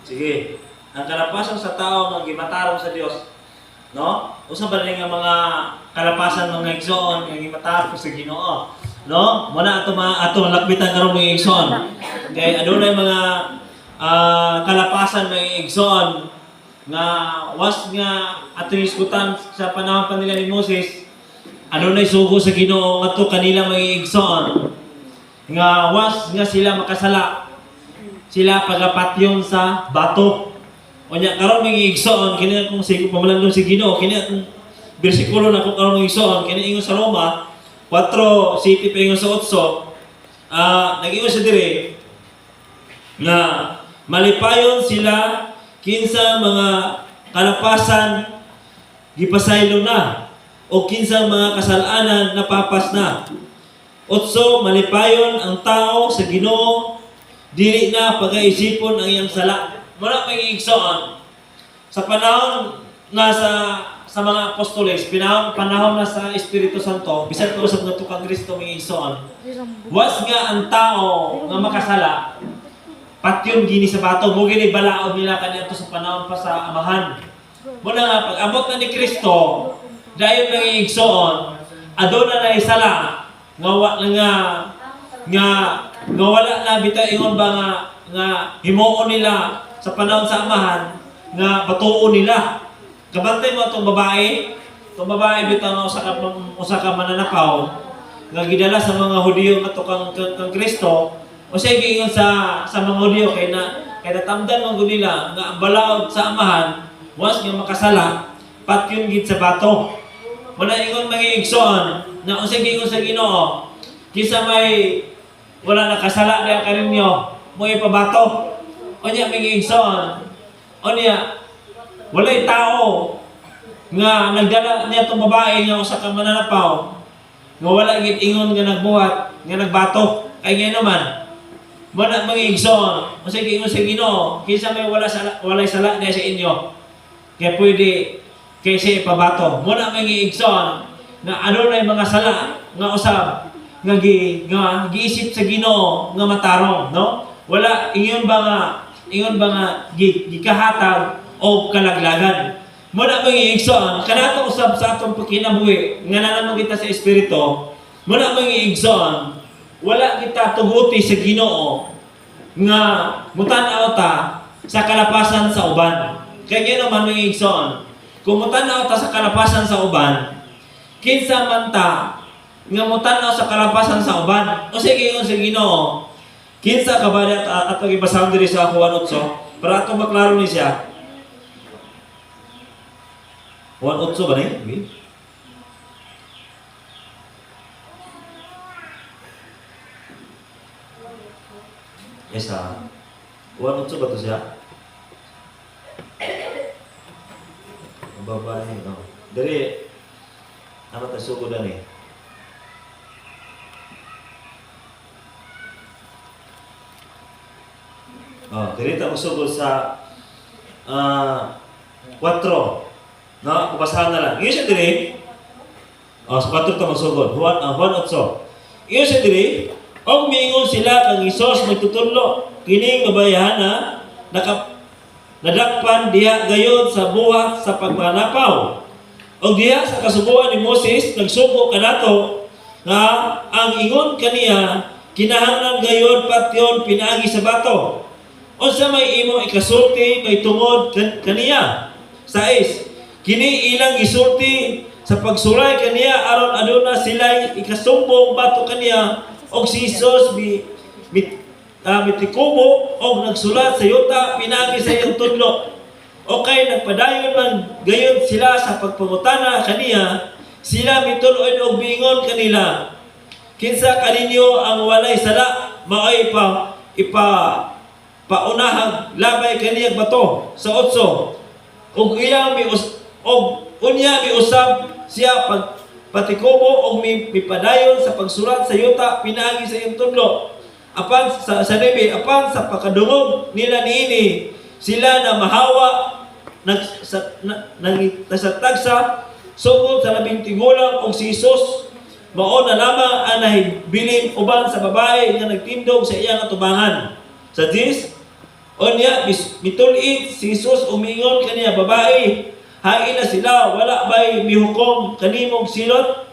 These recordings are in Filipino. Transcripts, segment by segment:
Sige. Ang kalapasan sa tao nga gimatarong sa Dios, no? Usa ba rin nga mga kalapasan mga igsoon nga gimatarong sa Ginoo, no? Muna ato lakbitan karon mga igsoon. Kay adunay mga kalapasan mga igsoon nga was nga ato iskutan sa panahon pa nila ni Moses. Adunay sugo sa Ginoo ngadto kanila mga igsoon nga was nga sila makasala. Sila pagapatyon sa bato. O niya, karon mga igsoon, kini akong pamalandong si Ginoo, kini akong bersikulo na kung karon mga igsoon, kini ingon sa Roma, 4, city pa ingon sa 8, nag-ingon sa dire, nga malipayon sila kinsa mga kalapasan gipasaylo na, o kinsa mga kasalanan napapas na. 8, malipayon ang tao sa Ginoo, dili na pag-aisipon ang iyang sala. Muna may igsoon. Sa panahon nga sa mga apostoles, panahon na sa Espiritu Santo, bisan ko usab ngadto kang Kristo may igsoon. Was nga ang tao nga makasala, patyon gini sa bato, mo gini balaod nila kaniadto sa panahon pa sa amahan. Muna nga pag-abot na ni Kristo, dayon may igsoon, aduna na isala nga wala na bitaw ingon ba nga himuon nila sa panahon sa amahan nga batuon nila. Kabantay mo itong babae bitaw nga usa ka mananapaw nga gidala sa mga Hudiyo ngadto kang Kristo. O siya giingon sa mga Hudiyo kay natamdan mo nila nga ang balaod sa amahan once nga makasala patyon gid sa bato. Wala ingon mga igsoon na unsa giingon sa Ginoo kisa may wala nakasala na kaninyo mo ipabato. O niya mga igsoon, o niya walay tao nga nagdala niya itong babae nga usa ka mananapaw nga wala gid ingon nga nagbuhat nga nagbato kay ngayon naman wala mga igsoon o sige ingon sa Ginoo kinsa may walay sala niya sa inyo kaya pwede kay siya ipabato. Muna mga igsoon na ano na yung mga sala nga usab nga giisip sa Ginoo nga matarong, no? Wala ingon ba nga gikahatag o kalaglagan. Muna mga igsoon, kanato usab sa atong pagkinabuhi nga nanamo kita sa espiritu. Muna mga igsoon, wala kita tuguti sa Ginoo nga mutan-aw ta sa kalapasan sa uban. Kaya naman mga igsoon, kung mutan-aw ta sa kalapasan sa uban, kinsa man ta nga mutan-aw sa kalapasan sa uban. O sige yun sa Ginoo, kinsa ka ba at pag-ibasang diri sa Juan 8 para atong maklaro ni siya. Juan 8 ba na yun? Yes ha. Juan 8 ba ito siya? Ang babae, no? Dari, ano tayo sukudan eh? Diri ta usugod sa 4. No, kubasahan na lang. Iyo siya diri. Sa 4 ta masugod. Juan 8. Iyo siya diri. Og miingon sila kang Hesus magtutudlo kining babayahan na nadakpan diha gayod sa buhat sa pagmanapaw. Og diha sa kasubuan ni Moses nagsugo kanato nga ang ingon kaniya kinahanglan gayod patyon pinaagi sa bato. Unsa may imo ikasulti may tungod kaniya. 6. Kini ilang isulti sa pagsulay kaniya aron aduna sila ikasumbong bato kaniya og si Hesus mitikubo og nagsulat sa yuta pinagi sa iyang tudlo. Okay, nagpadayon man gayon sila sa pagpangutana kaniya, sila mituloy og bingon kanila. Kinsa kaninyo ang walay sala maoy paunahag labay kaniyang bato sa 8. Og iyang unya miusab siya patikubo og mipadayon sa pagsulat sa yuta pinagi sa iyang tudlo. Apan sa 9, apan sa pakadungog nila niini sila na mahawa nagsatagsa sugod sa 12 gulang og si Hesus mao na lamang ang nahibilin uban sa babae nga nagtindog sa iyang atubangan. Sa 10, Unya mitulid si Jesus umingon kaniya, babae, hain na sila, wala ba'y mihukom kanimong silot?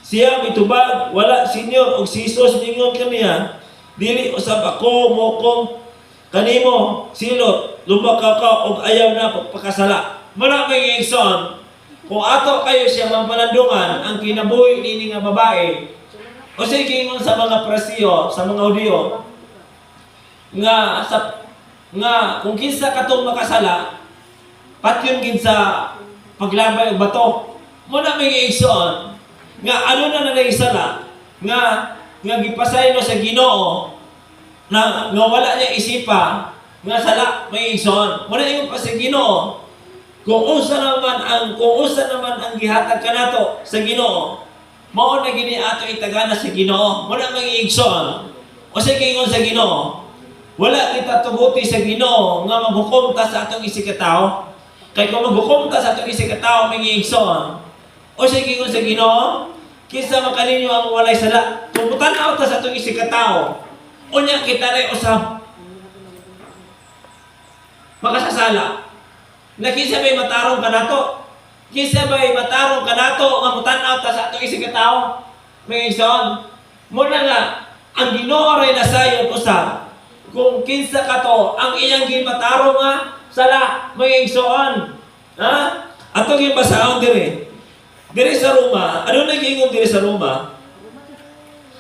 Siya mitubag, wala senyor, og si Jesus ningon kaniya, dili usab ako mokom kanimo silot, lumakaw ka og ayaw na pagpakasala. Maraming igsoon, kung ato kayo siya mampalandungan ang kinabuhi nini nga babae, o sige ingon sa mga Parisiyo, sa mga Hudiyo, nga kung kinsa katong makasala, patyon gid sa paglabay og bato. Muna may igsoon nga ano na naisala nga gipasaylo sa Ginoo na wala niya isipa nga sala may igsoon. Muna ingon pa sa Ginoo, kung usa naman ang gihatag kanato sa Ginoo, mao na gini ato itagana sa Ginoo. Muna may igsoon. O sige ingon sa Ginoo, wala kita tubuti sa Ginoo nga maghukom ta sa atong isikataw. Kay kung maghukom ta sa atong isikataw may igsoon, o sige ingon sa Ginoo, kinsa makaninyo ang walay sala. Kung mutan-aw ta sa atong isikataw, unya kita rin usab makasasala. Na kinsa ba'y matarong kanato? Kinsa ba'y matarong kanato nga mutan-aw ta sa atong isikataw? May igsoon. Muna nga, ang Ginoo ray nasayon usab kung kinsa kato ang iyang gimatarong nga sala, may igsoon. Ha? Atong yung basahon diri. Diri sa Roma, ano nag-ingon diri sa Roma?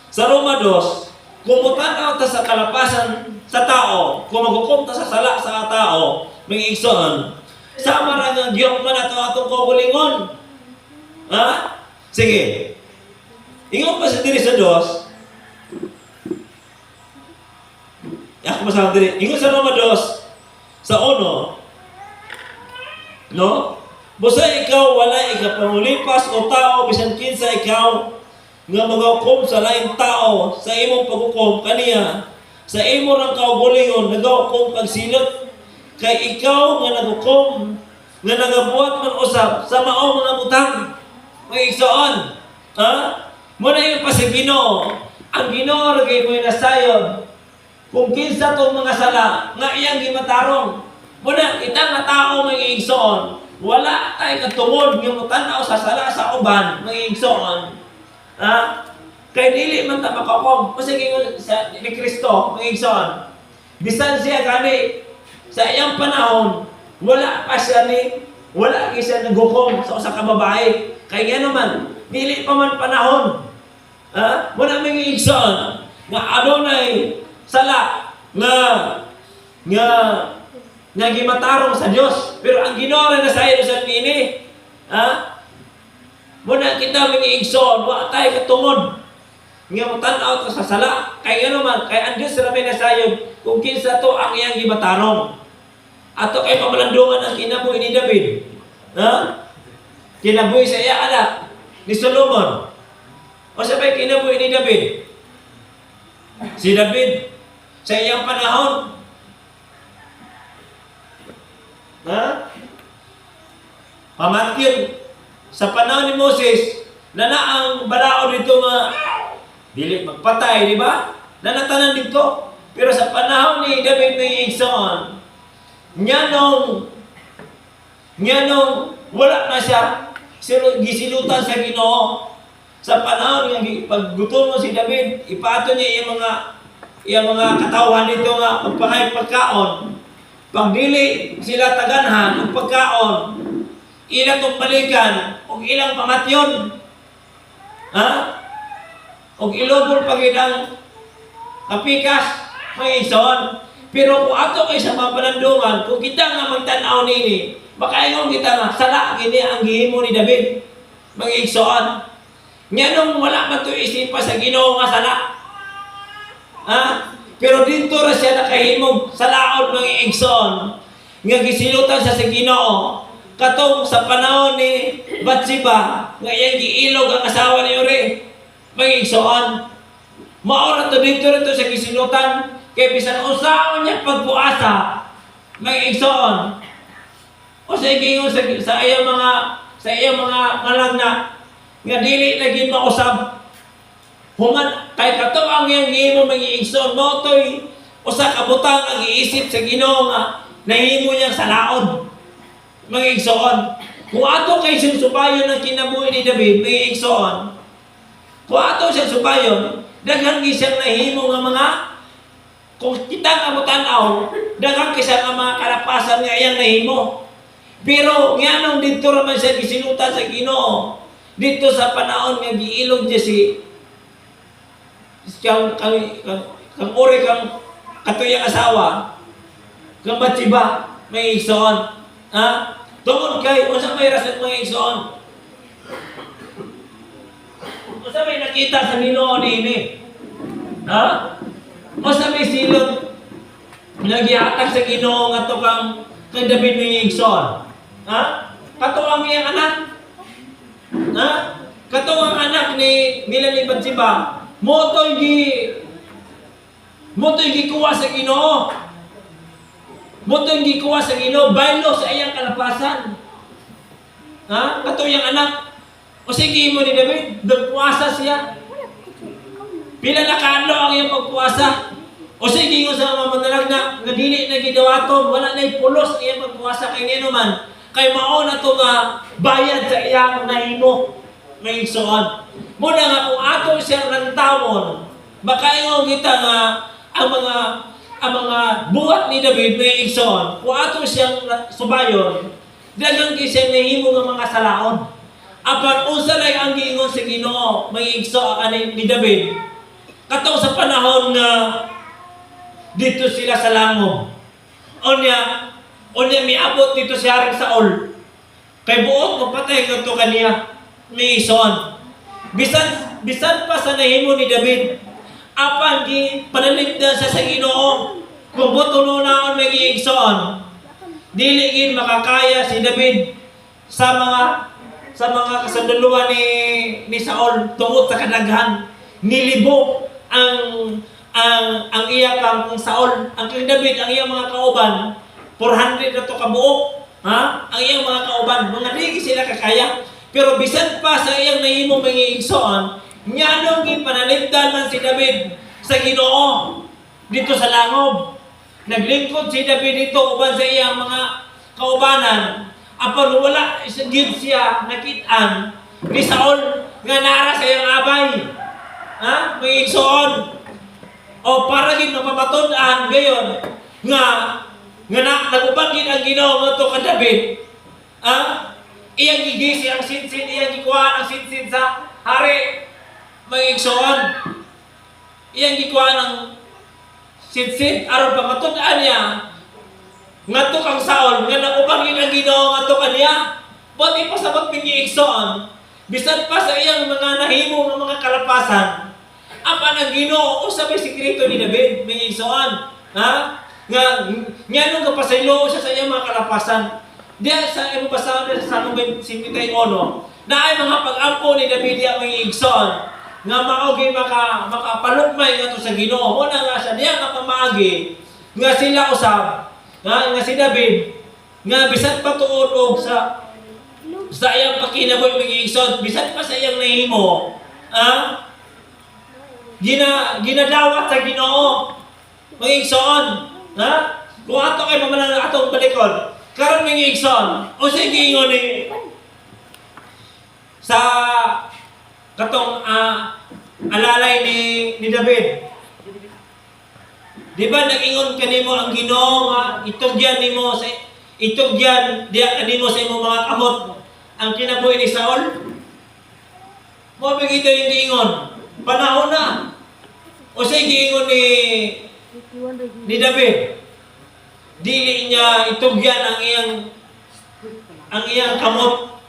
Sa Roma 2, kung mutan-aw ta sa kalapasan sa tao, kung maghukom ta sa sala sa tao, may igsoon, sama ra nga giyok man ato atong kaugalingon. Ha? Sige. Ingon pa sa diri sa 2. Ako masama diri. Ingon sa Roma 2, sa 1, no? Busa ikaw wala ikapangulipas o tao bisan kinsa ikaw nga magahukom sa laing tao sa imong paghukom kaniya sa imo rang kaugalingon nagahukom pagsilot kay ikaw nga naghukom nga nagabuhat man usab sa mao mga butang may igsoon. Ha? Muna yung pa sa Ginoo, ang Ginoo ra kay mo'y nasayon kung kinsa tong mga sala nga iyang gimatarong. Muna kita nga tao may igsoon, wala tay katungod nga mutan-aw sa sala sa uban may igsoon. Ha? Kay dili man ta makakom kasi sa ni Kristo may igsoon. Bisan siya gani sa iyang panahon, wala pa siya naghukom sa usa ka babae. Kay nga naman, dili pa man panahon. Ha? Muna may igsoon nga adunay sala nga gimatarong sa Dios, pero ang Ginoo na sayo sa nini. Ha? Muna kita miniigsoon, wa tay katungod nga mutan-aw ta sa sala. Kay ano man, kay ang Dios ra may nasayod kung kinsa to ang iyang gimatarong. Ato kay pamalandungan ang kinabuhi ni David. Ha? Kinabuhi sa iya anak ni Solomon. O sabay kinabuhi ni David. Si David sa iyang panahon, pamangkin sa panahon ni Moses, na ang balao dito nga dili magpatay, di ba? Nanatanan dito. Pero sa panahon ni David may igsoon, nya nung wala na siya, gisilutan sa Ginoo. Sa panahon nga paggutom mo si David, ipato niya iyang mga katawan nito nga magpangay pagkaon. Pag dili sila taganhan ng pagkaon, ilang tumpalikan, o ilang pamatyon. Ha? O ilobol pagid ang kapikas, may igsoon. Pero kung ato kay sa mga panandungan, kung kita nga magtanaw nini, baka ingon kita nga, sala gini ang gihimo ni David, mga igsoon. Nga nung wala man ito isipa sa Ginoo nga sala. Ha? Pero dito ra siya nakahimog sa laod mga igsoon nga gisilutan siya sa Ginoo katong sa panahon ni Bathsheba nga iyang giilog ang asawa ni Uri. Mga igsoon, mao ra to dito sa gisilutan kay bisan unsaon niya pagbuasa mga igsoon. O sa gingon sa iyang mga malagna nga dili lagi mausab. Human kay kato ang iyang gihimo mga igsoon mo toy usa ka butang ang iisip sa Ginoo nga nahimo niyang salaod. Mga igsoon, kung ato kay siyang subayon ang kinabuhi ni David, mga igsoon, kung ato siyang subayon, daghang siyang nahimo nga mga, kung kita nga mo tanaw, daghang siyang mga kalapasan nga iyang nahimo. Pero nga nung dito raman siya gisinuta sa Ginoo, dito sa panahon nga giilog niya kang uri kang katuyang asawa, kang Batsiba, may igsoon. Ha? Tungod kay, unsa may rason mga igsoon? Unsa may nakita sa Ginoo niini? Ha? Unsa may silot nagihatag sa Ginoo nga to kang David may igsoon? Ha? Kato ang iyang anak. Ha? Kato ang anak nila ni Batsiba. Moto'y gikuha sa Ginoo. Moto'y gikuha sa Ginoo. Baylo sa iyang kalapasan. Ha? Kato iyang anak. O sige mo ni David, nagpuasa siya. Pila na kaadlaw ang iyang pagpuasa. O sige mo sa mga manalag na dili na gidawaton, wala na pulos ang iyang pagpuasa kay ngeno man. Kay mao na to nga bayad sa iyang nahimo. May igsoon. Muna nga kung ato siyang rantawon, makaingon kita nga ang mga buhat ni David may igsoon. Kung ato siyang subayon, daghang siyang nahimo nga mga salaon. Apan unsa lay ang giingon sa Ginoo may igsoon ni David. Katong sa panahon nga dito sila sa langob. Unya miabot dito si Haring Saul. Kay buot mapatay kadto kaniya may ison. Bisan pa sa nahimo ni David, apan gi panaligdan sa Ginoo. Kung butununaon may giigsoon, dili gid makakaya si David sa mga kasunduluan ni Saul tungod sa kadaghan. Nilibo ang iya kang Saul, ang kang David, ang iyang mga kauban, 400 na to kabuok. Ha? Ang iyang mga kauban, mga digi sila kakaya. Pero bisan pa sa iyang nahimo mga igsoon, nganong gipanalipdan man si David sa Ginoo dito sa langob. Naglingkod si David dito uban sa iyang mga kaubanan. Apan wala gid siya nakit-an ni Saul nga nara sa iyang abay. Ha? Mga igsoon. O para gid mapamatun-an gayon nga nagubang gid ang Ginoo ngadto ka David. Iyang gigisi ang sinsin, iyang gikuhaan ang sinsin sa hari. Mga igsoon. Iyang gikuhaan ang sinsin aron pamatun-an niya ngadto kang Saul nga nagubang gid ang Ginoo ngadto kaniya. Pati pasabot pingi igsoon. Bisan pa sa iyang mga nahimo nga mga kalapasan, apan ang Ginoo usa may sikreto ni David, mga igsoon. Ha? Nga nung kapasaylo siya sa iyang mga kalapasan. Diya sa iyong basahan sa Salmo 51, na ay mga pag-ampo ni David ang mga igsoon, nga maogi makapalugmay nga to sa Ginoo. Muna nga siya diya nga pamaagi, nga sila usab, nga si David, nga bisan pa tuod og sa iyang pakinaboy mga igsoon, bisan pa sa iyang nahimo, ginadawat sa Ginoo, mga igsoon. Ha? Kung ato kay mamalang atong balikod, karon mga igsoon, o sige ingon ni sa katong alalay ni David. Di ba nag-ingon kanimo ang Ginoo nga itugyan nimo sa itugyan diya kanimo sa imong mga kamot ang kinabuhi ni Saul? Mo bigito yung giingon, panahon na. O sige ingon ni David, dili niya itugyan ang iyang kamot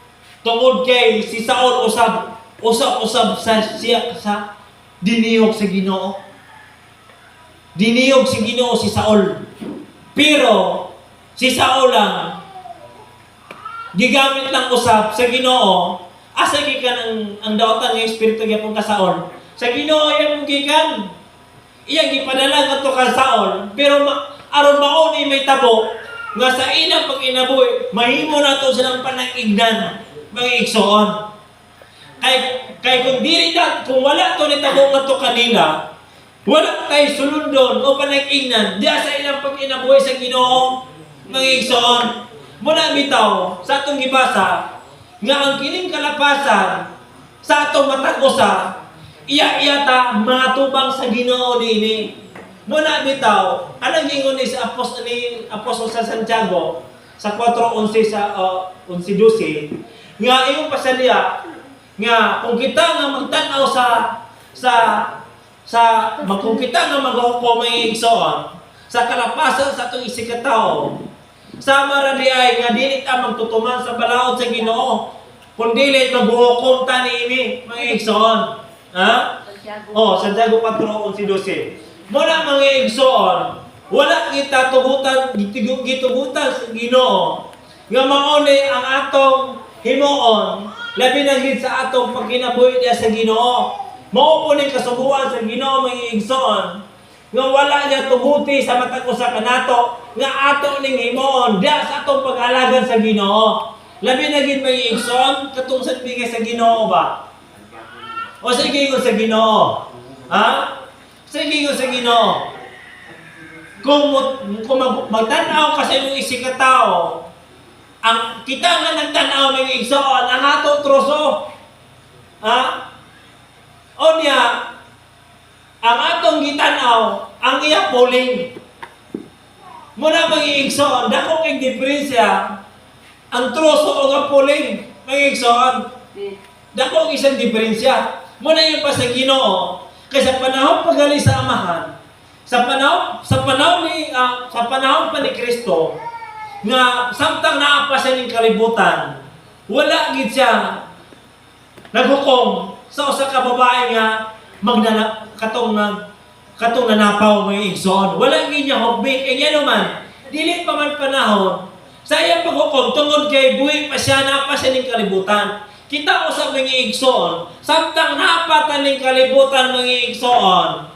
tungod kay si Saul usab sa siya sa diniyog sa Ginoo. Diniyog si Ginoo si Saul. Pero si Saul lang gigamit lang usab sa Ginoo. Asa gikan ang daotan nga espiritu gyapon ka Saul. Sa Ginoo yang gikan. Iyang gipadala ngadto ka Saul, pero aron mao ni may tabo nga sa ilang pag-inabuhi mahimo nato silang panangignan mga igsoon. Kay kung dili kung wala to ni tabo ngadto kanila, Wala tayo sulundon o panag-ingnan diya sa ilang pag-inabuhay sa Ginoo, mga igsoon. Muna bitaw sa atong gibasa nga ang kining kalapasan sa atong matag usa iya-iyata mga tubang sa Ginoo dinhi. Muna bitaw anong gingon ni sa Apostol sa Santiago sa 4:11 sa 11:12 nga iyong pasalya nga kung kita nga magtan-aw kung kita nga maghukom ay igsoon sa kalapasan sa atong isikataw sama ra di ay nga dili ta magtutuman sa balaod sa Ginoo kundi dili maghukom ta niini mga igsoon. Ha? Santiago 4:11-12. Muna mga igsoon, wala kita gitugutan sa Ginoo nga mauni ang atong himuon labi na gid sa atong pagkinabuhi diya sa Ginoo. Mao po ning kasubuan sa Ginoo mga igsoon nga wala niya tuguti sa matag usa kanato nga ato ning himuon diya sa atong pag-alagad sa Ginoo. Labi na gid mga igsoon katong sa bigay sa Ginoo ba? O sige ko sa Ginoo. Ha? Sige ko sa Ginoo. Kung magtanaw ka sa imong isikataw, ang kita nga nagtanaw mga igsoon ang ato troso. Ha? O niya, ang atong gitanaw, ang iya puling. Muna mga igsoon, dako kay diferensya, ang troso o nga puling, mga igsoon. Dako isang diferensya. Muna yung pa sa Ginoo, kay sa panahon pagali sa amahan, sa panahon pa ni Kristo, nga samtang naapa siya ng kalibutan, wala gid siya naghukom sa usa ka babae nga katong nanapaw mga igsoon. Wala gid niya hukmi kay nya naman dili pa man panahon sa iyang paghukom tungod kay buhi pa siya naapa siya ng kalibutan. Kita usab mga igsoon, samtang naapatan ning kalibutan mga igsoon,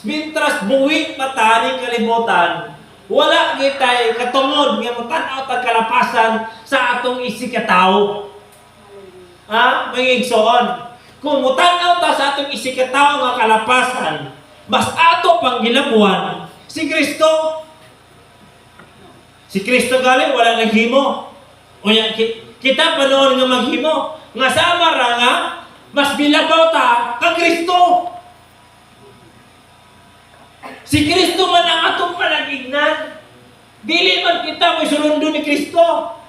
mintras buhi pa ta ning kalibutan, wala gitay katungod nga tan-aw tag kalapasan sa atong isikataw. Ha, mga igsoon, kung mutan-aw ta sa atong isikataw nga kalapasan, mas ato pang gilabuhan si Kristo. Si Kristo gali wala naghimo. Unya kita panoon nga maghimo, nga sama ra nga mas bilabaw ta kang Kristo. Si Kristo man ang atong panag-ignan. Dili man kita mo'y sulundo ni Kristo.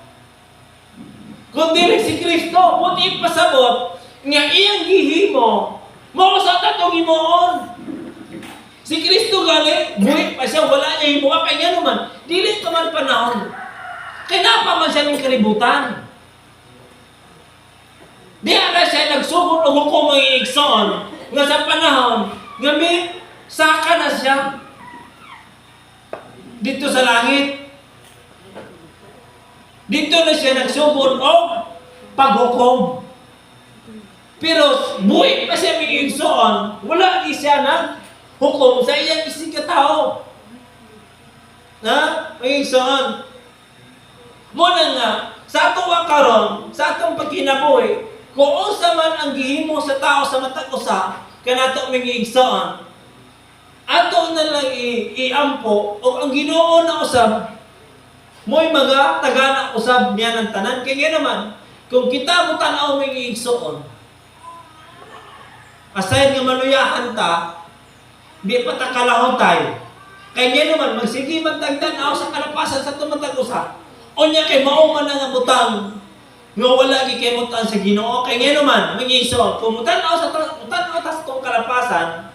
Kung dili si Kristo, buti pasabot nga iyang gihimo, mao sa tatong himuon. Si Kristo gali, buhi pa siya, wala niya himuha, kaya nga naman, dili ka man panahon. Kaya pa man siya ng kalibutan. Di na siya nagsugod o hukom mga igsoon nga sa panahon nga may saka na siya dito sa langit. Dito na siya nagsugod o paghukom. Pero buhay pa siya mga igsoon, wala di siya na hukom sa iyang isikataw. Na? Mga igsoon. Muna nga, sa atong karon, sa atong pagkinabuhi, kung unsa man ang gihimo sa tao sa matag usa, kanato mga igsoon, ato na lang iampo o ang Ginoo na usab mo'y mga tagana usab niya ng tanan. Kaya naman, kung kita mo tanaw mga igsoon, aside nga maluyahan ta, di pa ta kalahotay. Kaya naman, magsige magtagtanaw sa kalapasan sa tumatag usa. O niya kay mauman na nga butang nga wala gi kay mutan sa Ginoo. Kaya naman, mga igsoon, kung mutanaw sa itong kalapasan,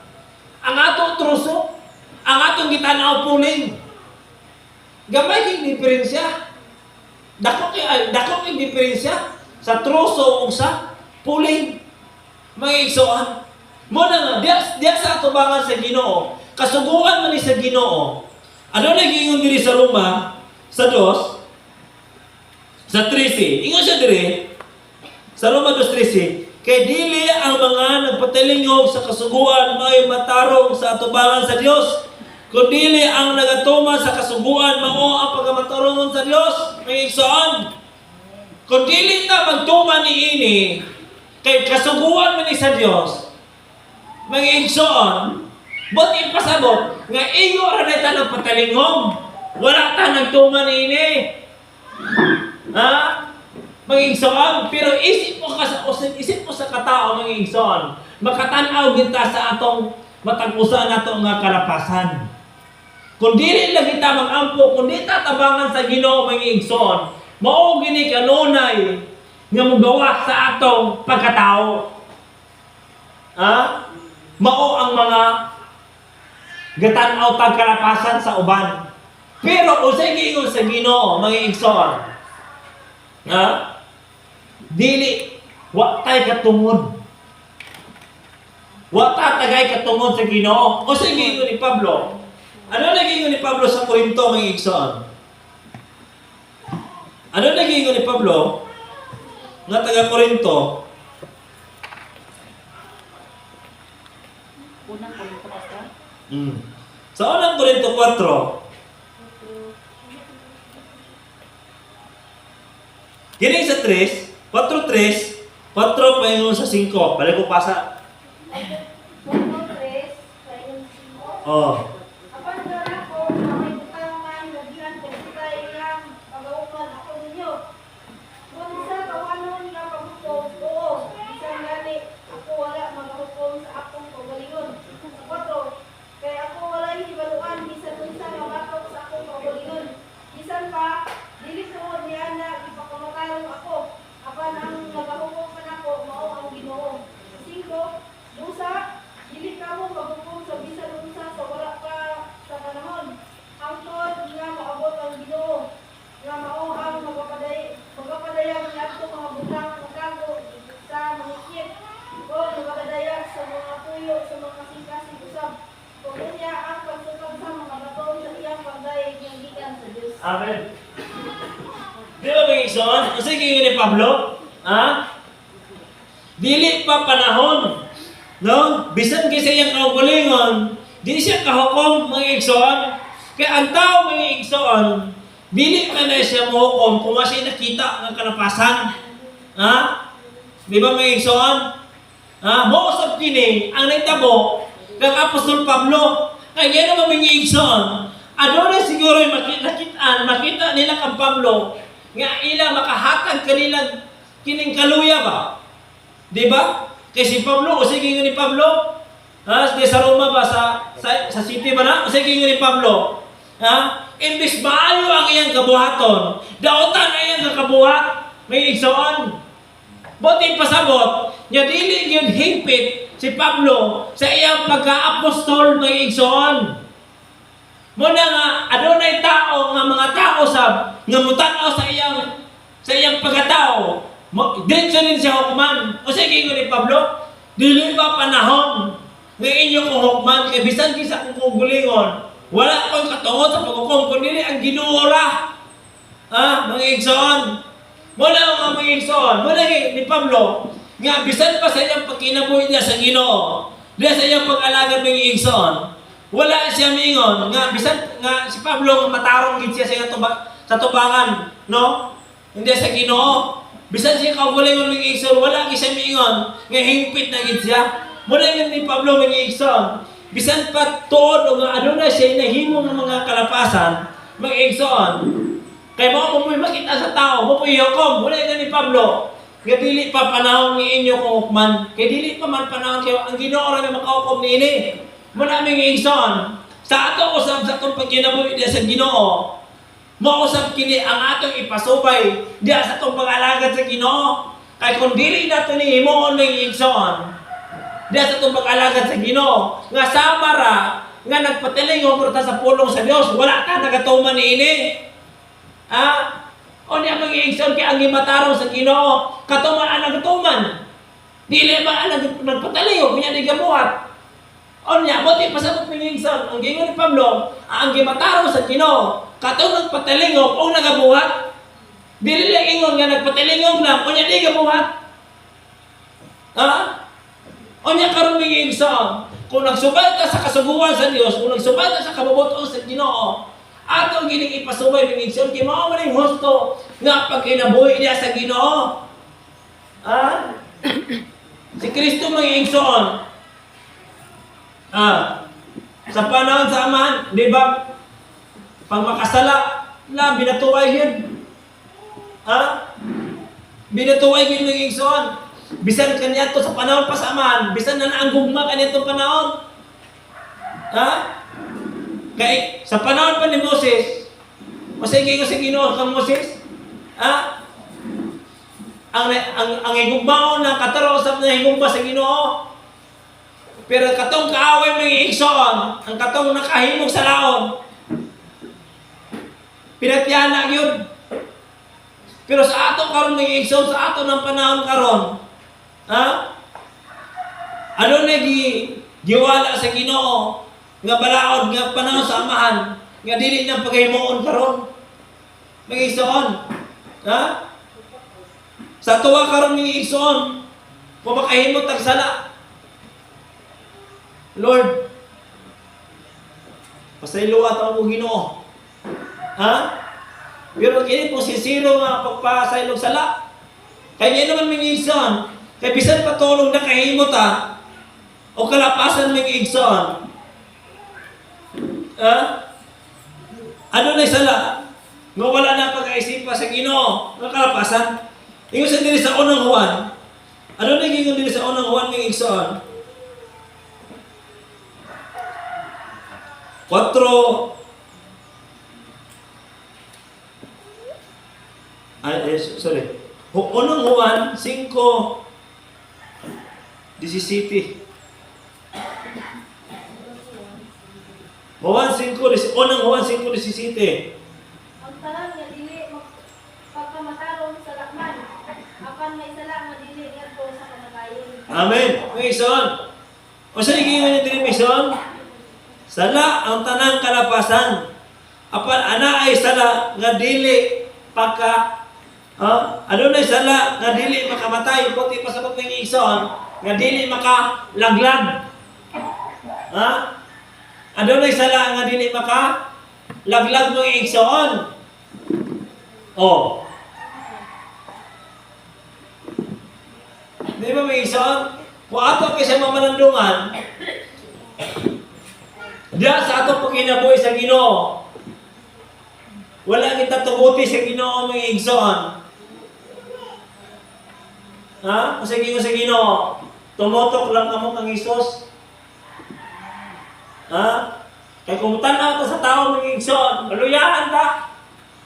ang atong truso, ang atong gitanaw puling. Gamay kay diferensya. Dako kay diferensya sa truso ug sa puling. Mga igsoon, mo na nga diya sa atubangan sa Ginoo, kasuguan man ni sa Ginoo. Ano nagingon diri sa Roma sa 2 sa 13. Ingon siya diri sa Roma 2:13. Kay dili ang mga nagpatilingog sa kasuguan may matarong sa atubangan sa Dios, kundi ang nagatuman sa kasuguan mao ang pagamatarungon sa Dios. May igsoon, kundi ta magtuman niini kay kasuguan man ni sa Dios. May igsoon, Buti pasabot nga iyo ra na ta nagpatalingom. Wala ta nagtuman ini. Ha? Mangigsoon, pero isip mo sa katao mangigsoon. Makatanaw kita sa atong matag-usa nato nga kalapasan. Kung dili lang kita mag-ampo, kung di tatabangan sa Ginoo mangigsoon, mao gini kanunay nga mugawa sa atong pagkatao. Ha? Mao ang mga gatanaw tag kalapasan sa uban. Pero usay giingon sa Ginoo mangigsoon. Ha? Dili wa tay katungod. Wa ta tagay katungod sa Ginoo. Usay giingon ni Pablo. Ano lagi ingon ni Pablo sa Korinto mangigsoon? Ano lagi ingon ni Pablo nga taga Korinto? Unang Korinto pastor. Sa unang Korinto 4, kini sa 3, 4:3, 4 paingon sa 5. Balik ko pasa. Oh. Amen. Di ba mga igsoon? Kasi kayo ni Pablo, ha? Dili pa panahon, no? Bisan kasi iyang kaugalingon, di siya kahukom mga igsoon. Kaya ang tao mga igsoon, dili pa na siya mahukom kung masya nakita ng kalapasan. Ha? Di ba mga igsoon? Ha? Mausap kini, ang naitabo, kang Apostol Pablo, kaya naman mga igsoon, ano na siguro yung makita nila kang Pablo nga ila makahatag kanilang kining kaluya ba? Di ba? Kasi si Pablo, o sige ni Pablo, ha? Sa Roma ba? Sa city ba na? O sige ni Pablo, ha? Imbis maayo ang iyang kabuhaton, daotan ang iyang kabuhat, may igsoon. Buti pasabot, niya dili yun higpit si Pablo sa iyang pagka-apostol may igsoon. Muna nga, adunay tao nga mga tao sab nga mutanaw sa iyang pagkatao. Diretso din siya hukman. O sige ni Pablo, dili ba panahon nga inyo kong hukman kay bisan kisa kong kugulingon. Wala ko'y katungod sa paghukom kundi ang Ginoo ra. Mga igsoon. Muna nga mga igsoon. Muna ni Pablo nga bisan pa sa iyang pagkinabuhi niya sa Ginoo. Diya sa iyang pag-alagad mga igsoon. Wala siya mingon nga bisan nga si Pablo matarong gid siya sa tubangan, no? Hindi sa Ginoo. Bisan siya kaugalingon ng igsoon, wala gid siya mingon nga hingpit na gid siya. Muna yun ni Pablo ng igsoon. Bisan pa tuod o nga ano na siya nahimo ng mga kalapasan, mga igsoon. Kay mo mo makita sa tao, mo puyokom, wala yun ni Pablo. Nga dili pa panahon ni inyo kung hukman. Kay dili pa man panahon kayo ang Ginoo ra nga makahukom niini. Muna aming igsoon, sa ato usab sa itong pagkinabuhi diya sa Ginoo, mausap kini ang atong ipasubay diya sa itong pag-alagad sa Ginoo. Kaya kung dili nato ni himuon ng igsoon, diya sa itong pag-alagad sa Ginoo, nga samara, nga nagpatilingog ta sa pulong sa Dios, wala ka nagatuman ni ini. O niya mga igsoon kaya ang gimatarong sa Ginoo, katuman ang nagatuman. Dili ba ang nagpatilingog, kunya di gabuhat. O niya, buti pasabot ng igsoon, ang gingon ni Pablo, ang gimatarong sa Ginoo, katong nagpatilingog o nagabuhat. Dili lang ingon nga nagpatilingog lang, o niya di gabuhat. O niya karon ng igsoon, kung nagsubay ka sa kasuguan sa Dios, kung nagsubay ka sa kabubuton sa Ginoo, ato gining ipasubay ng igsoon, kay mao man ang husto nga pagkinabuhi niya sa Ginoo. Si Kristo mga igsoon, Sa panahon sa amahan, di ba? Pag makasala, binatuay yun. Ha? Binatuay yun ng igsoon. Bisan kanya to sa panahon pa sa amahan, bisan na ang gugma kanya itong panahon. Ha? Kaya sa panahon pa ni Moses, masige nga si Ginoo kang Moses, ha? Ang higugmaon ng katarosap na higugma sa Ginoo. Pero katong kaaway mga igsoon, ang katong nakahimog sa laon, pinatiyana yun. Pero sa atong karon mga igsoon, sa atong ng panahon karon, ha? Ano na giwala sa Ginoo nga balaod nga panahon sa amahan nga dili na paghimuon karon. Mga igsoon, ha? Sa tuwa karon mga igsoon, kung makahimot ang sala, Lord, pasayloat ako Ginoo. Ha? Pero kini po sincero nga pagpasaylog sala. Kaya niya naman mga igsoon, kaya bisan patulong na kahimot o kalapasan mga igsoon. Ha? Ano na sala? Nga wala na pag-aisipa sa Ginoo, nga kalapasan. Ingon sa diri sa unang Juan. Ano na gingon diri sa unang Juan mga igsoon? 4 Unang Juan 5:17. Unang Juan 5:17. Ang tanan nga dili pagkamataron sa lakman, apan may sala nga dili ngadto sa kamatayon. Amen. Mga igsoon. O sa gingon ni diri mga igsoon? Sala ang tanang kalapasan. Apan ana ay sala nga dili ano na sala nga dili makamatay, kundi pasabot ng igsoon nga dili makalaglag. Ha? Ano na sala nga dili makalaglag ng igsoon? Oh. Di ba may igsoon? Kung ato kasi mamanandungan, diya sa atong pagkinabuhi sa Ginoo, wala kita tuguti sa Ginoo mga igsoon. Ha? Kung sa Ginoo, tumutok lang kamo kang Isus. Ha? Kaya kung tanaw ta sa tao mga igsoon, maluyahan ta.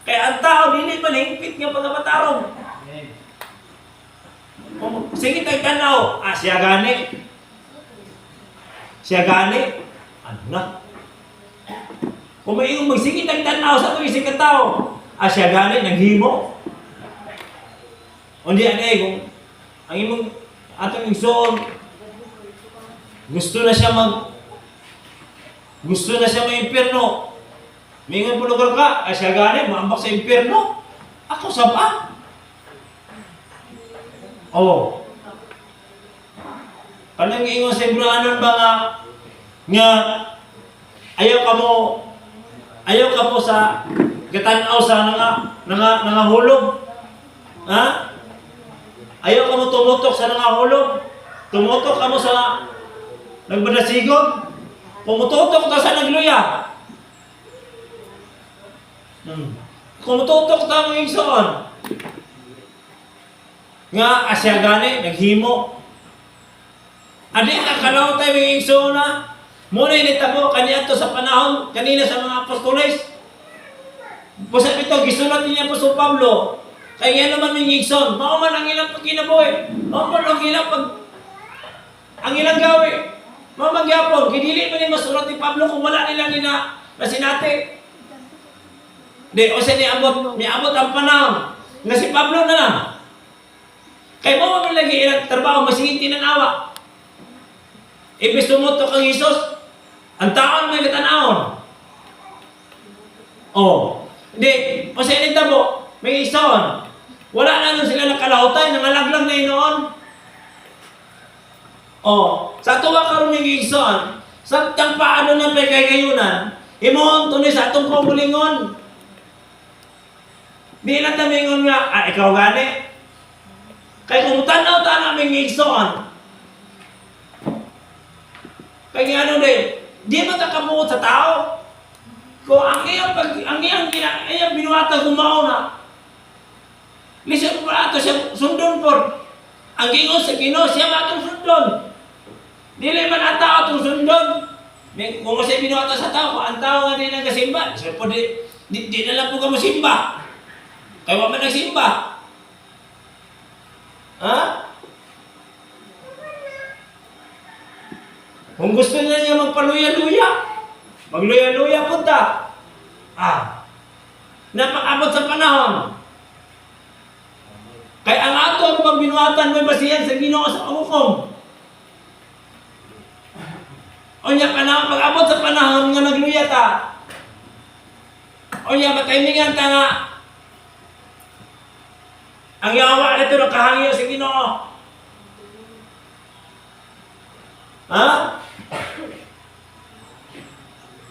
Kaya ang tao dili man hingpit nga pagkapatarong. Sige tayo tanaw, siya gani. Siya gani. Ano na? Kung may yung magsingit ang tanaw sa ito, ising katao, siya gani, naghimo. O hindi, kung ang imong atong igsoon, gusto na siya ma-impyerno. May nga pulugar ka, siya gani, maambak sa impyerno. Ako sa ba? Oh. Kanang ingon sa Ibrahanon ba nga ayaw ka mo sa gatanaw sa nangahulog. Ha? Ayaw ka mo tumutok sa nangahulog. Tumutok ka mo sa nagbadasigod. Pumututok ka sa nagluya. Pumututok ka mo igsoon. Nga asya gani, naghimo. Adi ka kalaw tayo yung igsoon na. Muna initabo kaniya to sa panahon kanina sa mga apostoles. Pusat ito, gisulat niya Apostol Pablo. Kaya naman yung igsoon, mao man ang ilang pagkinabuhi. Mao man ang ilang gawi. Mao magyapon, kidili man ni masulat ni Pablo kung wala nilang nasinati. Di, o siya niabot ang panahon na si Pablo na lang. Kaya mo man lagi ilang trabaho, masingit tinanawa. Ibig sumutok ang Isus, ang taon may katanahon. Oh. Hindi, o sa initabo, may igsoon. Wala na nun sila nakalahutay, nangalaglag na inoon. Oh, sa tuwa karon ng igsoon, sa tang paano ng pagkayunan, imoon tunay sa atong pumulingon. Di lang tamingon nga, ikaw gani. Kaya kung tanaw-tanaw ng igsoon, kaya ano din, di matakabuot sa tao. Kung ang iyang binuhatag kumao na, lisod po ato siya sundon po. Ang gingon sa Ginoo siya matong sundon. Dili man ang tao itong sundon. Kung siya binuhatag sa tao, kung ang tao nga din ang kasimba, siya po di na lang po ka masimba. Kaya wala man nagsimba. Ha? Kung gusto na niya magpaluya-luya, magluya-luya punta. Napakabot sa panahon. Kaya ang ato ang pagbinuhatan may basihan sa Ginoo sa panghukom. O niya panahon, pag-abot sa panahon nga nagluya ta. O niya mataymingan ta nga. Ang yawa na ito nakahangyo sa Ginoo. Ha?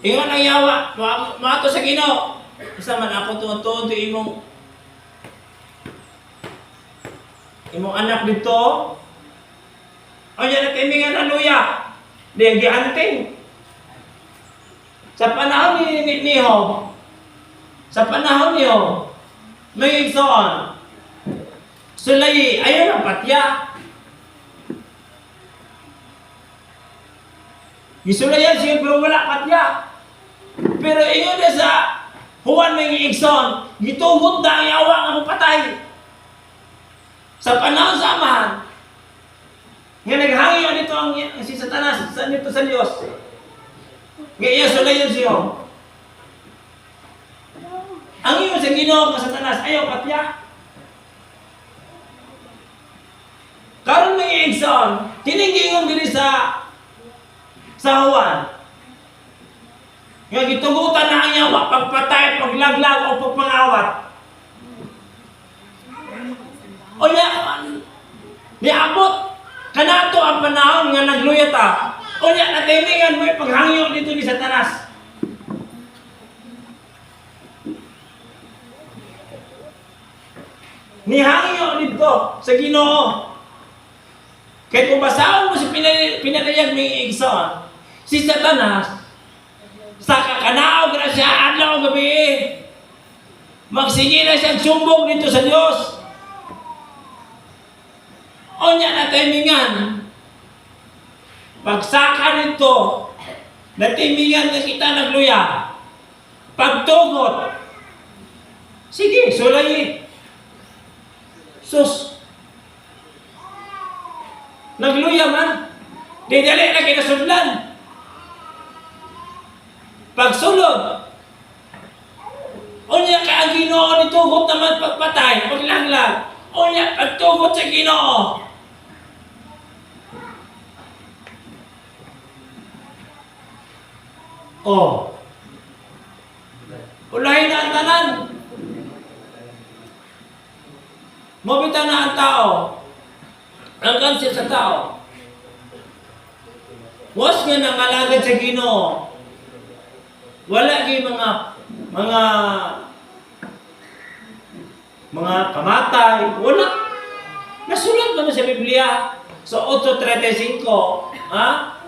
Ingon ang yawa, maato sa Ginoo. Isa man ako tuon-tuon imong anak dito. O niya nataymingan na luya. Di gianting. Sa panahon ni Job, may igsoon. Sulay, ayaw ng patya. Gisulayan siya pero wala patya. Pero ingon na sa Juan may igsoon, gitugot na ang yawa nga mapatay. Sa panahon sa amahan, nga naghangyo nito ang si Satanas nito sa Dios. Nga iya sulayan siya. Ang iyo sa Ginoo ka Satanas ayaw patya. Karon may igsoon, kining diri sa Juan. Nga gitugutan na ang yawa pagpatay, paglaglag o pagpangawat. O niabot kanato ang panahon nga nagluya ta. O niya nataymingan mo paghangyo dito ni Satanas. Nihangyo dito sa Ginoo. Kaya kung basahon mo si pinadayag may igsoon, si Satanas, sa kakanaog na siya, adlaw gabi, magsige na siya sumbong dito sa Diyos. O niya na timingan, pagsaka nito, natimingan na kita nagluya, pagtugot, sige, sulayi. Sus, nagluya man, di dali na kinasudlan. Pagsulod, o niya ka ang Ginoo ni tugot naman pagpatay, paglanglag, o niya pagtugot sa Ginoo. O, ulahin na ang tanan. Mabita na ang tao. Ang kansil sa tao. Was nga nangalagad sa Ginoo. Wala gi mga kamatay. Wala. Nasulat naman sa Biblia. So, 8:35. Ha?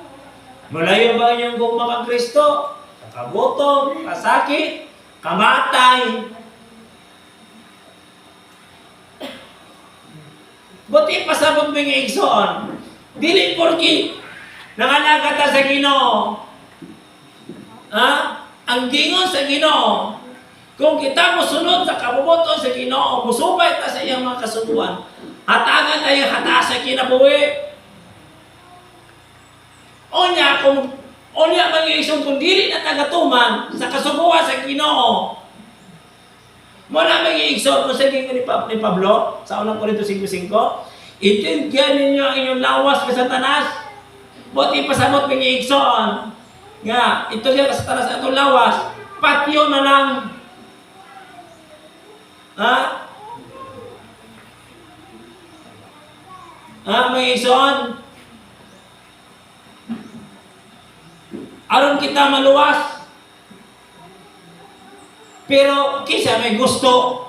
Malayo ba inyong gugma kang Kristo? Kagutom, kasakit, kamatay. Buti pasabot mo yung igsoon. Dili porki nangalaga ta sa Ginoo. Ha? Ang gingon sa Ginoo, kung kita mo sunod sa kabubuton sa Ginoo, musubay ta sa iyang mga kasubuan, hatagan tayo hata sa kinabuhi. Onya mag-iisong kung dili na tagatuman sa kasubuan sa Ginoo. Muna mag-iisong kung sa gingon ni Pablo, sa unang Korinto 5:5, itindihan ninyo ang inyong lawas ka Satanas. Buti pasabot mag-iisong. Nga, ito siya sa Satanas atong lawas, patyo na lang. Ha? Ha, mag-iisong? Aron kita maluwas. Pero kisa may gusto.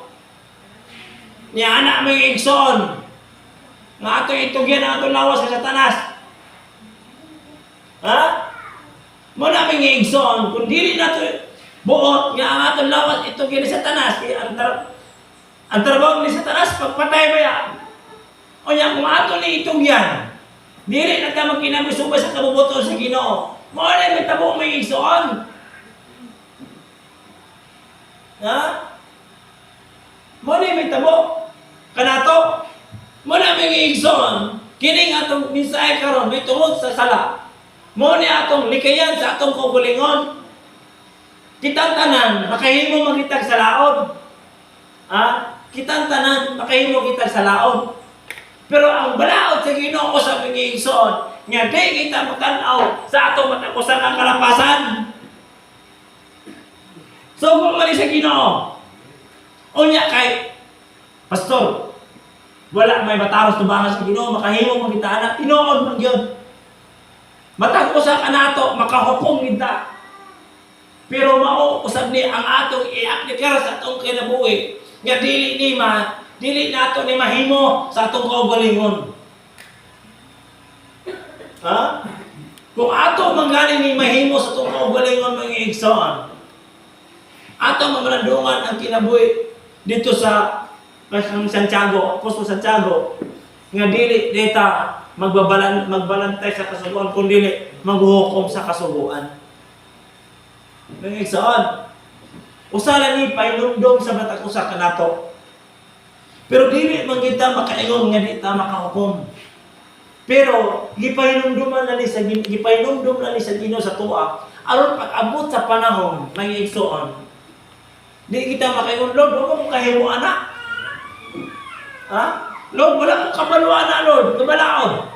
Niya anak may igsoon. Nga ato itugyan ang atong lawas sa Satanas. Ha? Mo namin giigsoon kun dili nato buot nga ang atong lawas ito gini sa tanas kay ang trabaho ni Satanas pagpatay ba yan? O yan, kung ato ni itong yan, dili na ka magkinamisubay sa kabubuto sa Ginoo. Mo na may tabo may igsoon. Ha? Mo na may tabo. Kanato, mo na may igsoon. Kining atong minsay karon may tungod sa sala. Mo ni atong likayan sa atong kaugalingon. Kitang tanan, makahimo magitag sa laod. Ha? Kitang tanan, makahimo kita sa laod. Pero ang balaod sa Ginoo sa pag-iigsoon, nga di kita matanaw sa atong matakusan ang kalapasan. So, kung mali sa Ginoo, unya kay, Pastor, wala may mataros tubangan sa Ginoo, makahimo magita na, tinuod man yun. Matakusan ka nato, makahukom kita. Pero mauusap ni ang atong i-aplikar sa atong kinabuhi. Nga dili nato ni mahimo sa atong kaugalingon. Ha? Kung ato mangani ni mahimo sa atong kaugalingon mga igsoon, ato mamalandungan ang kinabuhi dito sa Santiago, Apostol Santiago, nga dili data magbalantay sa kasuguan, kundi dili maghuhukom sa kasuguan. Mga igsoon, usala ni painumdum sa batak usa kanato. Pero dili man kita makaingon nga di ta makahukom. Pero gipainumduman na ni sa gipainumdum na ni sa Ginoo sa tuwa aron pag-abot sa panahon mga igsoon. Di kita makaingon, Lord, wala ko kahimo ana. Ha? Lord, wala ko kabalo ana, Lord, kabalaod.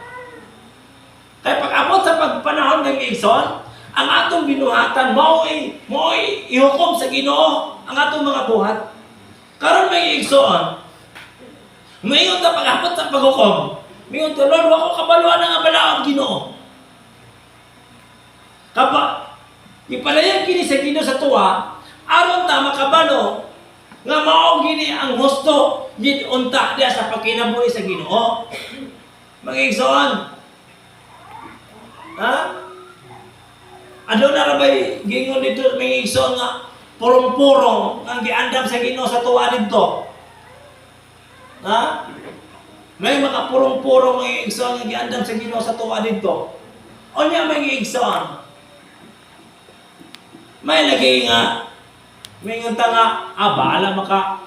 Kaya pag-abot sa pagpanahon ng igsoon, ang atong binuhatan mo'y ihukom sa Ginoo ang atong mga buhat. Karon may igsoon. Mayon ta pag-abot sa paghukom. Mayon to, Lord, wako kabaluan nga balaod Ginoo. Kapa ipalayan kini sa Ginoo sa tuwa, aron ta makabalo nga mao gini ang husto gid unta dia sa pagkinabuhi sa Ginoo. Mga igsoon. Ha? Ano na rabay gingon dito may igsoon nga purong-purong ang giandam sa Ginoo sa tuwa dito. Ha? May mga purong-purong mga igsoon nga giandam sa Ginoo sa tuwa dito. Unya may igsoon. May lagi nga may ngunta nga bahala maka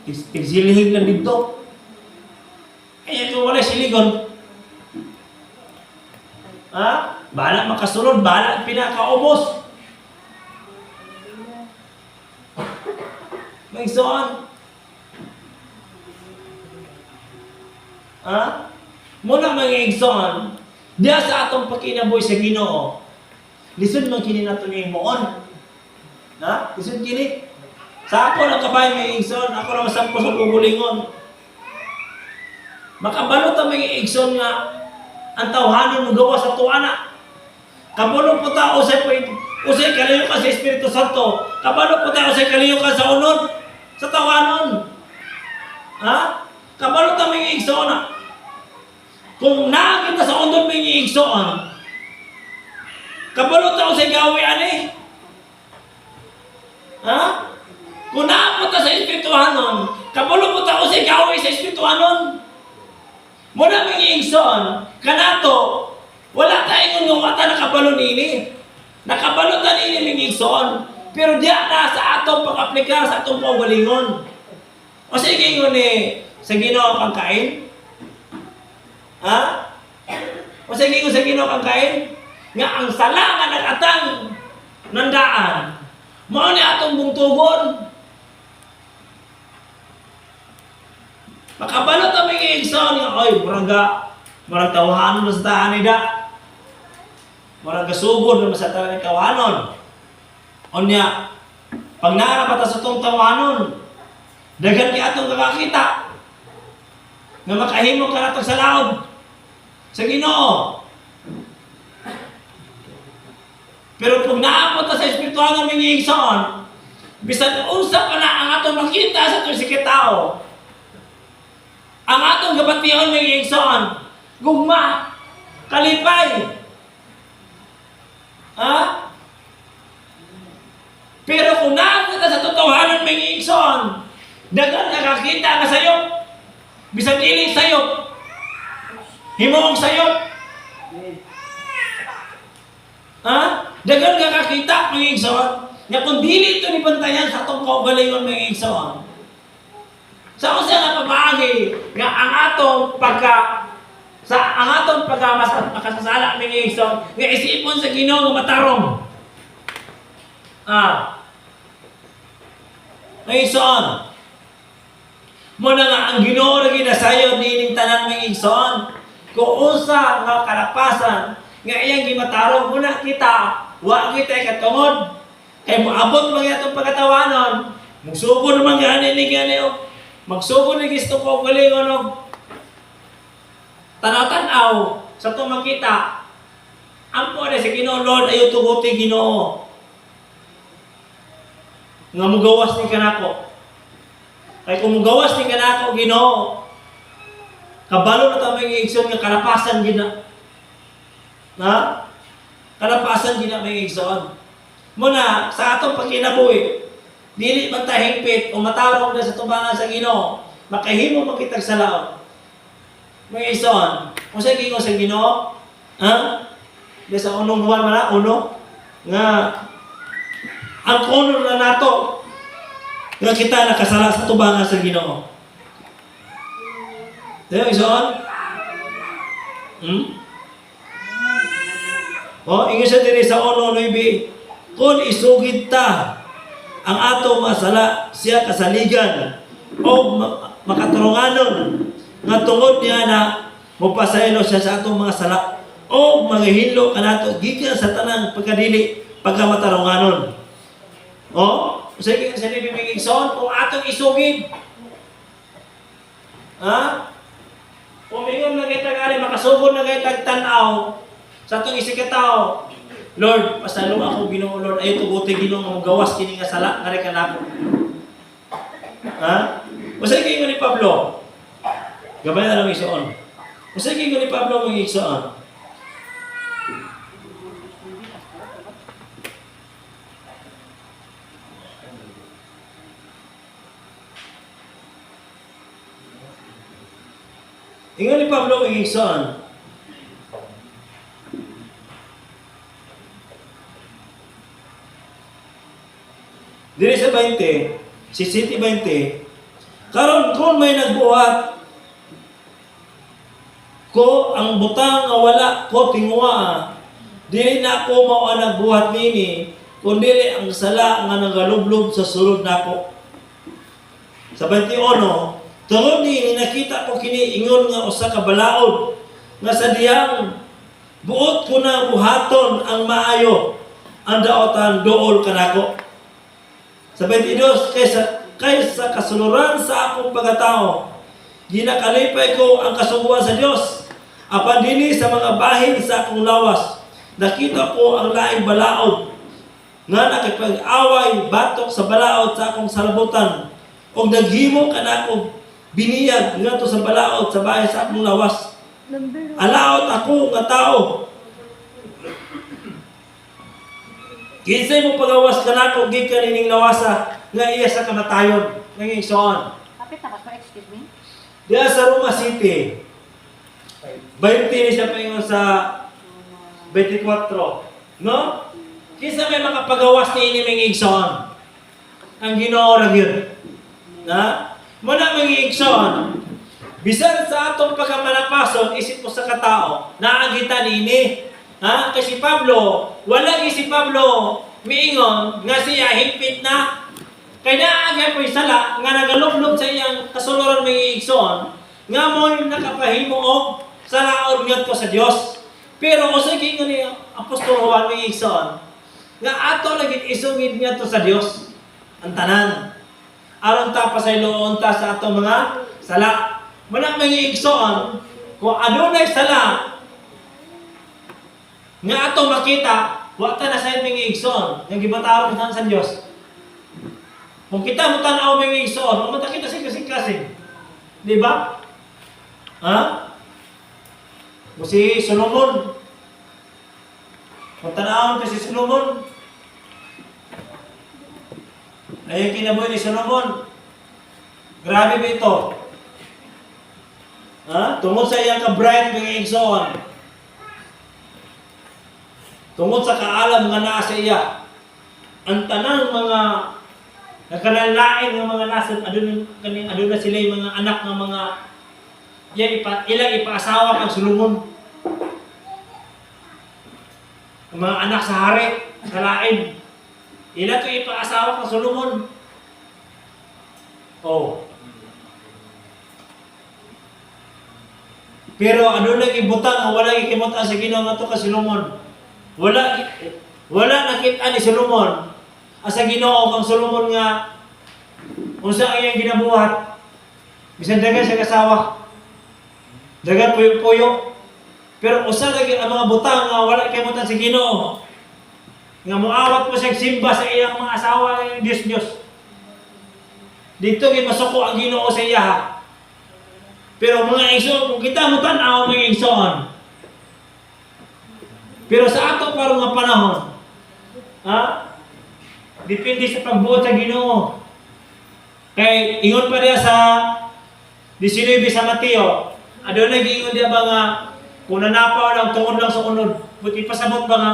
tigsilihig lang dito. Kaya kung wala siligon, ha? Bahala makasulod, bahala pinakaubos. May igsoon. Ha? Muna mga igsoon, diya sa atong pagkinabuhi sa Ginoo, lisod man kini nato ni moon. Ha? Lisod kini. Sa ako lang kabay mga igsoon, ako lang masampo sa kugulingon. Makabalo ta mga igsoon nga ang tawhanon mo gawa sa tuana. Kabalo po ta usay kalayo ka sa Espiritu Santo. Kabalo po ta usay kalayo ka sa unod sa tawanon. Ha? Kabalo ta mga igsoon. Kung nakakita sa unod mga igsoon, kabalo ta usay gawi ani. Ha? Kung nakakita sa Espirituhanon, kabalo po ta usay gawi sa Espirituhanon. Muna mga igsoon, kanato wala tayong nung wata nakabalo nini. Nakabalo ta nini mga igsoon. Pero diya na sa atong pag-aplikar sa atong paugalingon. O sige yun sa Ginoo kang kain? Ha? O sige yun sa Ginoo kang kain? Nga ang sala nga nagatang nandaan. Mao ni atong bungtugon. Makabalo ta mga igsoon nga, oy, murag tawahanon na sa taan ni da. Murag gasugod na sa taan ni kawanon. Onya, pag naarapata sa itong tawanon, dagan ki atong kakakita nga makahimo ka nato sa laod sa Ginoo. Pero kung naabot ta sa espiritual ng mga igsoon, bisan unsa pa na ang atong makita sa itong sikitao, ang atong gabation mga igsoon, gugma, kalipay. Ha? Pero kung naabot ka sa totohanan may igsoon, dagan nakakita ka sayop. Bisag dili sayop. Himuong sayop. Ha? Dagan nakakita may igsoon. Nga kung dili ito ni pantayan sa itong kaugalingon may igsoon. Sa usa nga pamagi nga ang atong makasasala may igsoon, nga isipon sa Ginoo nga matarong. May igsoon. Muna nga ang Ginoo ra ginasayon niining tanan may igsoon. Kung usa nga kalapasan nga iyang gimatarong muna kita, wa kita katungod. Kay moabot man atong pagkatawanon, magsugo naman gani ni gani o. Magsugo ni Kristo ko galingon og tanaw-tanaw sa itong makita. Ampo na sa Ginoo, Lord, ayaw tuguti Ginoo. Nga mugawas ni kanako. Kaya kung mugawas ni kanako, Ginoo, kabalo na tayo may igsoon nga kalapasan gina. Na? Kalapasan gina may igsoon. Muna, sa atong pagkinabuhi, dili man ta hingpit o matarong na sa tubangan sa Ginoo, makahimo makitag sa laon. May igsoon. Kung sa gingon sa Ginoo, di sa unong buwan man na, uno, nga ang honor na nato nga kita nakasala sa tubangan sa Ginoo. Di ba, igsoon? Ingon siya diri sa 1:9. Kung isugid ta ang ato masala siya kasaligan o makaturunganon nga tungod niya na mapasaylo siya sa atong mga sala o manghihilo kanato gikan sa tanang pagkadili pagkamatarunganon. Sige sa bibig igsoon kung atong isugid. Kung ingon na kita gali makasugod na kita tanaw sa atong isikataw. Lord, pasalo ako Ginoo, Lord, ay tuguti Ginoo nga magawas kini nga sala nga kanako. Usa kay ni Pablo. Gabay na lang igsoon. Usa kay ni Pablo ng igsoon. Ingon ni Pablo ng igsoon. Diri sa 20, si City 20, karon kung may nagbuhat ko ang butang nga wala ko tingwa, dili na ako mao ang nagbuhat nini, kundi ang sala nga nagalublob sa sulod nako. Sa 21, tungod ni nakita ko kini ingon nga usa ka balaod nga sa diyang buot ko na buhaton ang maayo ang daotan dool kanako. Sa 22, kaysa kasuluran sa akong pagkatao, ginakalipay ko ang kasubuan sa Diyos. Apan dili sa mga bahin sa akong lawas, nakita ko ang laing balaod, nga nakipag-away batok sa balaod sa akong salabutan, o naghimo kanako biniyag nga to sa balaod sa bahin sa akong lawas. Alaot ako nga tao. Kinsay mo pagawas kanako gikan ining lawasa nga iya sa kamatayon nga igsoon. Kapit na ba? Excuse me? Diya sa Roma City. 20 ni siya paingon sa 24. No? Kinsa may makapagawas ni iniming igsoon? Ang Ginoo ra gyud. Na? Muna mga igsoon. Bisan sa atong pagkamalapason isip mo sa katao, naagita nini. Kasi Pablo, wala si Pablo miingon nga siya higpit na. Kaya naagay po sala nga nagalublob sa iyang kasuluran mga igsoon nga mo nakapahimo og salaod ngadto sa Dios. Pero usa kay ni Apostol Juan mga igsoon nga ato lagi isugid ngadto sa Dios ang tanan. Aron ta pasayloon ta sa ato mga sala. Muna mga igsoon kung adunay sala nga ato makita, wa ta na sa mga igsoon, nga gibatawon sa Dios. Kung kita mo tan-aw mga igsoon, mo ta kita sig-sig. Di ba? Si Solomon Kung tanawon to si Solomon, ay kinabuhi ni Solomon. Grabe ba ito? Ha? Tungod sa iyang ka-bright mga igsoon. Tungod sa kaalam nga naa sa iya. Ang tanang mga nakalalain ng mga nasod, aduna sila yung mga anak ng mga ilang ipaasawa kang Solomon. Ang mga anak sa hari, sa lain. Ilan ito ipaasawa kang Solomon. Oh. Pero ano nang ibutang ang wala ikimutan sa Ginoo nga to ka Solomon. Wala nakita ni Solomon asa Ginoo kang Solomon nga unsa ang iyang ginabuhat. Bisan dagan sa kasawa. Dagan puyo-puyo. Pero usa lagi ang mga butang nga wala ikimutan sa Ginoo. Nga muawat mo siyang simba sa iyang mga asawa ng Diyos. Dito gid masuko ang Ginoo sa iya. Pero mga igsoon, kung kita mo tanaw mga igsoon. Pero sa ato karong nga panahon, ha? Depende sa pagbuot sa Ginoo. Kay ingon pa diya sa 19 sa Mateo, adunay giingon diya ba nga kung nanapaw lang tungod lang sa unod, buti pasabot ba nga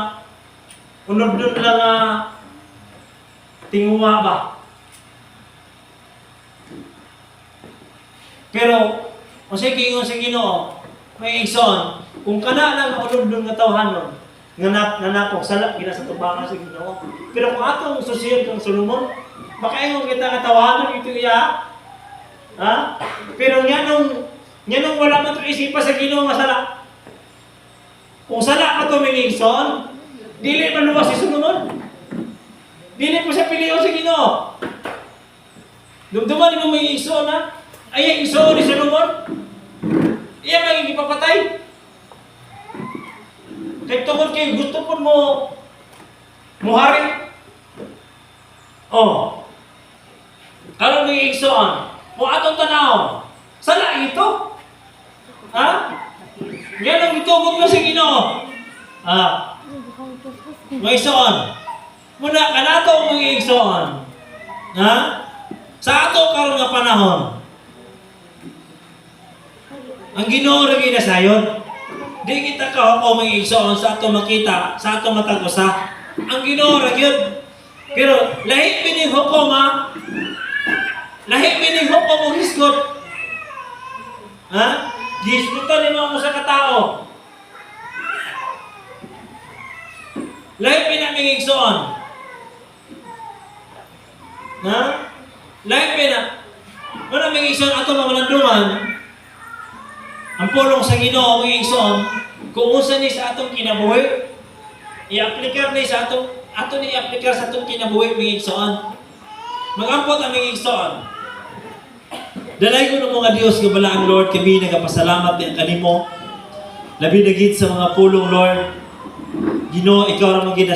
unod dun lang tinguha ba? Pero kung siya kiingon sa Ginoo, may igsoon, kung kana lang ulog doon nga tawhanon, nanapok sala, sa tubangan sa Ginoo. Pero kung atong susiyon kang Solomon, baka ingon kita nga tawhanon ito iya, ha? Pero nyanong wala man ito isipa sa Ginoo nga sala. Kung sala ka ito may igsoon, dili man luwas si Solomon. Dili po siya piliyo sa Ginoo. Dumduman mo may igsoon ha? Ay, ang igsoon ni Solomon, iya magiging papatay. Kaya tungkol kayo, gusto po mo muhari. Oh. Karon may igsoon, kung atong tanaw, sala ito? Ha? Yan ang itubog mo sa Ginoo. Ha? May igsoon. Muna, kanato mga igsoon. Ha? Sa ato karon nga panahon, ang Ginoo ra gyud sayon. Di kita kahoko mga igsoon sa ato makita, sa ato matag-usa. Ang Ginoo ra gyud. Pero lahi bining hukom ha. Lahi bining hukom og hisgot. Ha? Gisgutan nimo mo sa katao. Lahi pina mga igsoon. Ha? Lahi pina. Wala mga igsoon ato mamalandungan. Ang pulong sa Ginoo mga igsoon, kung unsa ni sa atong kinabuhi, i-aplikar ni sa ato ni i-aplikar sa atong kinabuhi mga igsoon. Magampot ang mga igsoon. Dalay ko ng mga Dios nga bala ang Lord, kami nagapasalamat din kanimo. Labi na gid sa mga pulong Lord. Ginoo, ikaw ra magid